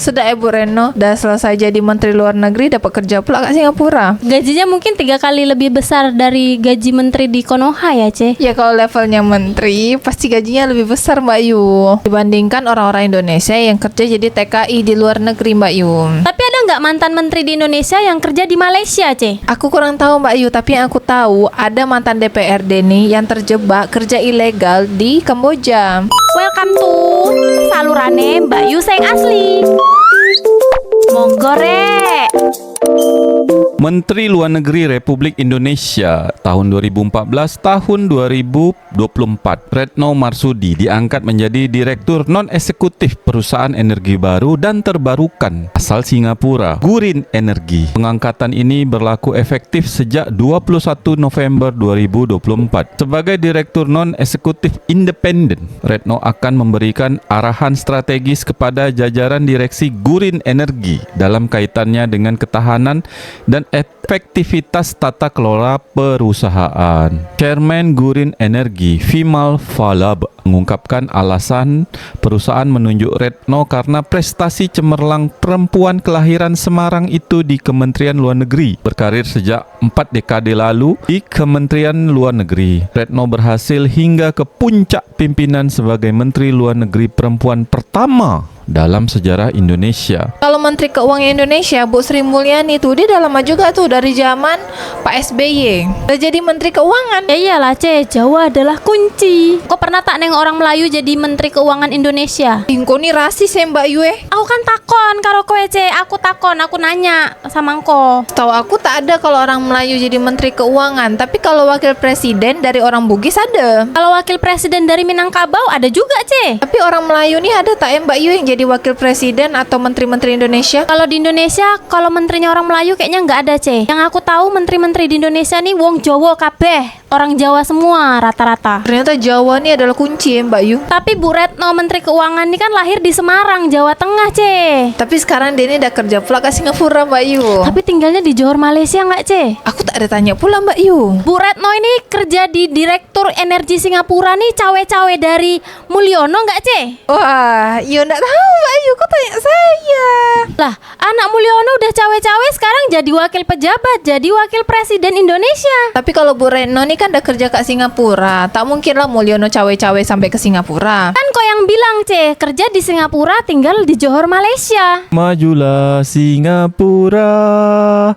Sudah Bu Retno, udah selesai jadi Menteri Luar Negeri, dapat kerja pula kat Singapura. Gajinya mungkin 3 kali lebih besar dari gaji menteri di Konoha ya, Ce? Ya kalau levelnya menteri, pasti gajinya lebih besar Mbak Yu dibandingkan orang-orang Indonesia yang kerja jadi TKI di luar negeri Mbak Yu. Tapi ada nggak mantan menteri di Indonesia yang kerja di Malaysia, Ce? Aku kurang tahu Mbak Yu, tapi yang aku tahu ada mantan DPRD nih yang terjebak kerja ilegal di Kamboja. Welcome to salurane Mbak Yu Seng Asli. Monggo rek. Menteri Luar Negeri Republik Indonesia tahun 2014 tahun 2024 Retno Marsudi diangkat menjadi Direktur Non-Eksekutif Perusahaan Energi Baru dan Terbarukan asal Singapura, Gurin Energi. Pengangkatan ini berlaku efektif sejak 21 November 2024. Sebagai Direktur Non-Eksekutif Independen, Retno akan memberikan arahan strategis kepada jajaran direksi Gurin Energi dalam kaitannya dengan ketahanan dan efektivitas tata kelola perusahaan. Chairman Gurin Energi, Fimal Falab, mengungkapkan alasan perusahaan menunjuk Retno karena prestasi cemerlang perempuan kelahiran Semarang itu di Kementerian Luar Negeri. Berkarir sejak 4 dekade lalu di Kementerian Luar Negeri, Retno berhasil hingga ke puncak pimpinan sebagai Menteri Luar Negeri perempuan pertama dalam sejarah Indonesia. Kalau Menteri Keuangan Indonesia, Bu Sri Mulyani tuh dia udah lama juga tuh dari zaman Pak SBY. Udah jadi Menteri Keuangan. Ya iyalah, Ce, Jawa adalah kunci. Kok pernah tak neng orang Melayu jadi Menteri Keuangan Indonesia? Engko nih rasis ya Mbak Yu. Aku kan takon karo kowe, Ce. Aku nanya sama engko. Tahu aku tak ada kalau orang Melayu jadi Menteri Keuangan, tapi kalau wakil presiden dari orang Bugis ada. Kalau wakil presiden dari Minangkabau ada juga, Ce. Tapi orang Melayu nih ada tak ya Mbak Yu yang jadi wakil presiden atau menteri-menteri Indonesia? Kalau di Indonesia, kalau menterinya orang Melayu kayaknya nggak ada, Ce. Yang aku tahu menteri-menteri di Indonesia nih wong Jawa kabeh. Orang Jawa semua rata-rata. Ternyata Jawa nih adalah kunci ya Mbak Yu. Tapi Bu Retno Menteri Keuangan ini kan lahir di Semarang, Jawa Tengah, Ce. Tapi sekarang dia ini udah kerja pula ke Singapura Mbak Yu. Tapi tinggalnya di Johor, Malaysia nggak, Ce? Aku tak ada tanya pula Mbak Yu. Bu Retno ini kerja di Direktur Energi Singapura nih cawe-cawe dari Mulyono nggak, Ce? Wah, Yu nggak tahu Mbak Yu, kok tanya saya? Lah, anak Mulyono udah cawe-cawe sekarang jadi wakil pejabat, jadi wakil presiden Indonesia. Tapi kalau Bu Retno nih kan udah kerja ke Singapura, tak mungkin lah Mulyono cawe-cawe sampai ke Singapura. Kan kok yang bilang, Ce, kerja di Singapura tinggal di Johor, Malaysia. Majulah Singapura.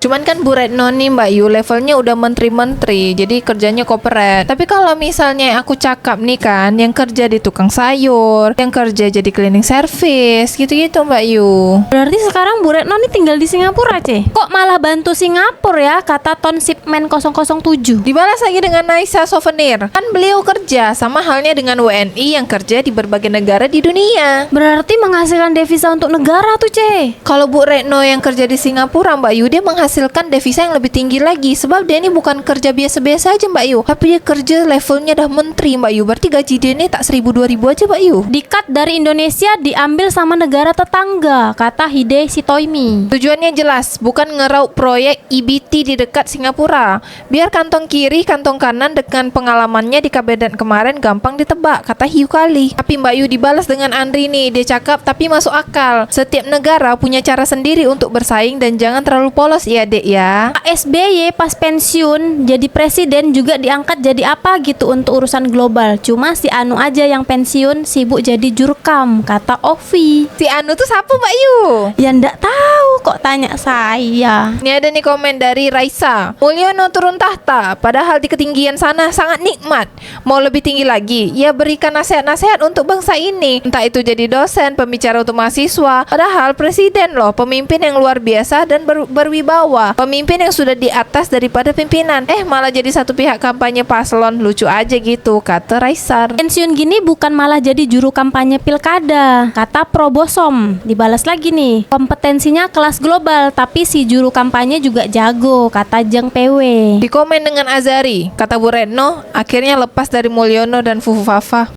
Cuman kan Bu Retno nih Mbak Yu levelnya udah menteri-menteri, jadi kerjanya corporate. Tapi kalau misalnya aku cakap nih kan, yang kerja di tukang sayur, yang kerja jadi cleaning service, gitu-gitu Mbak Yu. Berarti sekarang Bu Retno nih tinggal di Singapura, Ce. Kok malah bantu Singapura ya, kata Tonsipmen 007. Dibalas lagi dengan Naisa Souvenir. Kan beliau kerja sama halnya dengan WNI yang kerja di berbagai negara di dunia. Berarti menghasilkan devisa untuk negara tuh, Ce. Kalau Bu Retno yang kerja di Singapura Mbak Yu, dia menghasilkan devisa yang lebih tinggi lagi. Sebab dia ini bukan kerja biasa-biasa aja Mbak Yu, tapi dia kerja levelnya dah menteri Mbak Yu. Berarti gaji dia ini tak 1.000-2.000 aja Mbak Yu. Dikat dari Indonesia diambil sama negara tetangga, kata Hide Sitoimi. Tujuannya jelas, bukan ngeraup proyek EBT di dekat Singapura. Biar kantong kiri, kantong kanan dengan pengalamannya di kabinet kemarin gampang ditebak, kata Hiu Kali. Tapi Mbak Yu dibalas dengan Andri nih, dia cakap tapi masuk akal. Setiap negara punya cara sendiri untuk bersaing dan jangan terlalu polos ya dek ya. Pak SBY pas pensiun jadi presiden juga diangkat jadi apa gitu untuk urusan global. Cuma si Anu aja yang pensiun sibuk jadi jurkam, kata Ovi. Si Anu tuh siapa Mbak Yu? Ya ndak tahu kok tanya saya. Ini ada nih komen dari Raisa. Mulyono turun tahta, padahal di ketinggian sana sangat nikmat. Mau lebih tinggi lagi, ia berikan nasihat-nasihat untuk bangsa ini. Entah itu jadi dosen, pembicara untuk mahasiswa. Padahal presiden loh, pemimpin yang luar biasa dan berwibawa. Pemimpin yang sudah di atas daripada pimpinan. Malah jadi satu pihak kampanye paslon. Lucu aja gitu, kata Raisar. Pensiun gini bukan malah jadi juru kampanye pilkada, kata Probosom. Dibalas lagi nih, kompetensinya kelas global, tapi si juru kampanye juga jago, kata Jeng PW. Di komen dengan Azari, kata Bu Retno, akhirnya lepas dari Mulyono dan Fufu Fafa.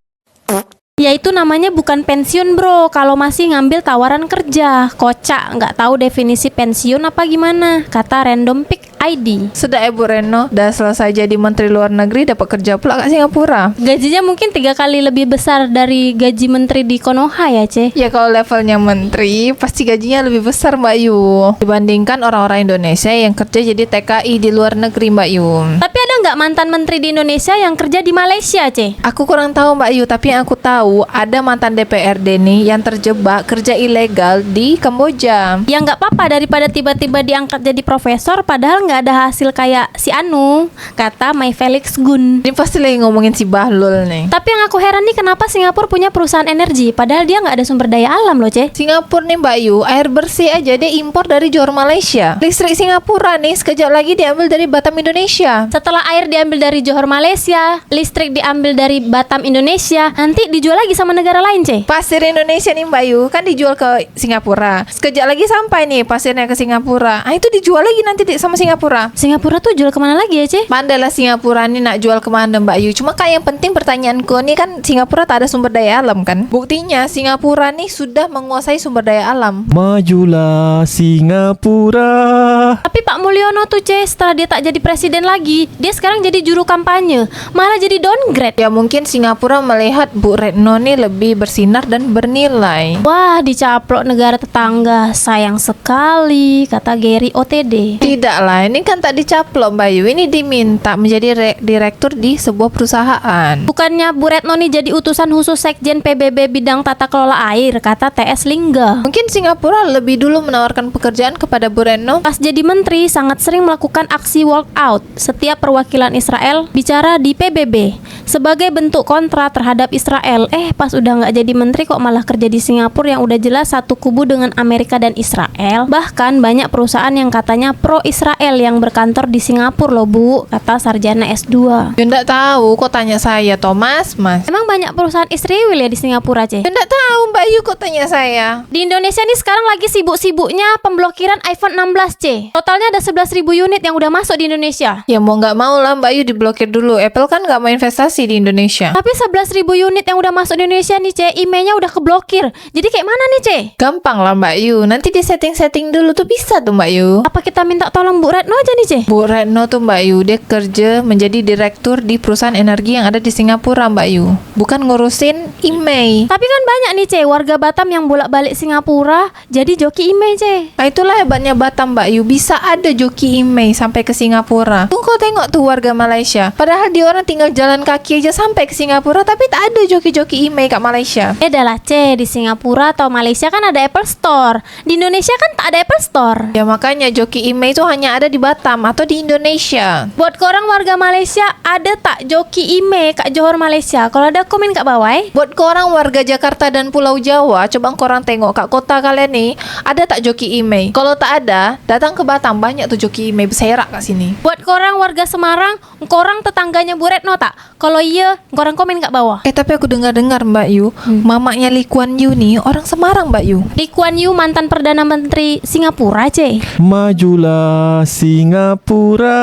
Ya itu namanya bukan pensiun bro, kalau masih ngambil tawaran kerja. Kocak, nggak tahu definisi pensiun apa gimana, kata Random Pick ID. Sudah Bu Retno, udah selesai jadi Menteri Luar Negeri, dapat kerja pula kat Singapura. Gajinya mungkin 3 kali lebih besar dari gaji menteri di Konoha ya Ce. Ya kalau levelnya menteri, pasti gajinya lebih besar Mbak Yu dibandingkan orang-orang Indonesia yang kerja jadi TKI di luar negeri Mbak Yu. Tapi ada nggak mantan menteri di Indonesia yang kerja di Malaysia Ce? Aku kurang tahu Mbak Yu, tapi yang aku tahu ada mantan DPRD nih yang terjebak kerja ilegal di Kamboja. Ya nggak apa-apa daripada tiba-tiba diangkat jadi profesor padahal nggak ada hasil kayak si Anu, kata My Felix Gun. Ini pasti lagi ngomongin si Bahlul nih. Tapi yang aku heran nih kenapa Singapura punya perusahaan energi padahal dia nggak ada sumber daya alam loh Ce. Singapura nih Mbak Yu, air bersih aja dia impor dari Johor Malaysia. Listrik Singapura nih sekejap lagi diambil dari Batam Indonesia. Setelah air diambil dari Johor Malaysia, listrik diambil dari Batam Indonesia, nanti dijual lagi sama negara lain Ce. Pasir Indonesia nih Mbak Yu kan dijual ke Singapura. Sekejap lagi sampai nih pasirnya ke Singapura. Ah itu dijual lagi nanti sama Singapura. Singapura tuh jual kemana lagi ya Ce? Pandailah Singapura nih nak jual kemana Mbak Yu. Cuma kayak yang penting pertanyaanku nih kan Singapura tak ada sumber daya alam kan. Buktinya Singapura nih sudah menguasai sumber daya alam. Majulah Singapura. Tapi Pak Mulyono tuh Ce, setelah dia tak jadi presiden lagi, dia sekarang jadi juru kampanye, malah jadi downgrade. Ya mungkin Singapura melihat Bu Retno nih lebih bersinar dan bernilai. Wah, dicaplok negara tetangga, sayang sekali, kata Gary OTD. Tidak lah, ini kan tak dicaplok Mbak Yu. Ini diminta menjadi direktur di sebuah perusahaan. Bukannya Bu Retno nih jadi utusan khusus Sekjen PBB bidang tata kelola air, kata TS Lingga. Mungkin Singapura lebih dulu menawarkan pekerjaan kepada Bu Retno. Pas jadi menteri, sangat sering melakukan aksi walkout setiap perwakilan Israel bicara di PBB sebagai bentuk kontra terhadap Israel. Pas udah nggak jadi menteri kok malah kerja di Singapura yang udah jelas satu kubu dengan Amerika dan Israel. Bahkan banyak perusahaan yang katanya pro Israel yang berkantor di Singapura loh Bu, kata sarjana S2. Ya ndak tahu, kok tanya saya Thomas, Mas. Emang banyak perusahaan Israel ya di Singapura Ce? Ya ndak tahu Mbak Yu, kok tanya saya. Di Indonesia nih sekarang lagi sibuk-sibuknya pemblokiran iPhone 16 C. Totalnya ada 11.000 unit yang udah masuk di Indonesia. Ya mau nggak mau lah Mbak Yu diblokir dulu. Apple kan nggak mau investasi di Indonesia. Tapi 11.000 unit yang udah masuk di Indonesia nih C, emailnya udah keblokir. Jadi kayak mana nih C? Gampang lah Mbak Yu, nanti di setting-setting dulu tuh bisa tuh Mbak Yu. Apa kita minta tolong Bu Retno aja nih C? Bu Retno tuh Mbak Yu, dia kerja menjadi direktur di perusahaan energi yang ada di Singapura Mbak Yu. Bukan ngurusin email. Tapi kan banyak nih C, warga Batam yang bolak-balik Singapura jadi joki email C. Nah itulah hebatnya Batam Mbak Yu, bisa ada joki email sampai ke Singapura. Tuh kau tengok tuh warga Malaysia, padahal dia orang tinggal jalan kaki aja sampai ke Singapura, tapi tak ada joki-joki email kat Malaysia. Adalah C, di Singapura atau Malaysia kan ada Apple Store. Di Indonesia kan tak ada Apple Store. Ya makanya joki email itu hanya ada di Batam atau di Indonesia. Buat korang warga Malaysia, ada tak joki email kat Johor Malaysia? Kalau ada komen kat bawah Buat korang warga Jakarta dan Pulau Jawa, coba korang tengok kat kota kalian nih, ada tak joki email? Kalau tak ada, datang ke Batam, banyak tuh joki email berserak kat sini. Buat korang warga Semarang, korang tetangganya Bu Retno tak? Kalau iya, korang komen kat bawah. Tapi aku dengar-dengar Mbak Yu, mamaknya Lee Kuan Yew nih orang Semarang Mbak Yu. Lee Kuan Yew mantan Perdana Menteri Singapura C. Majulah Singapura.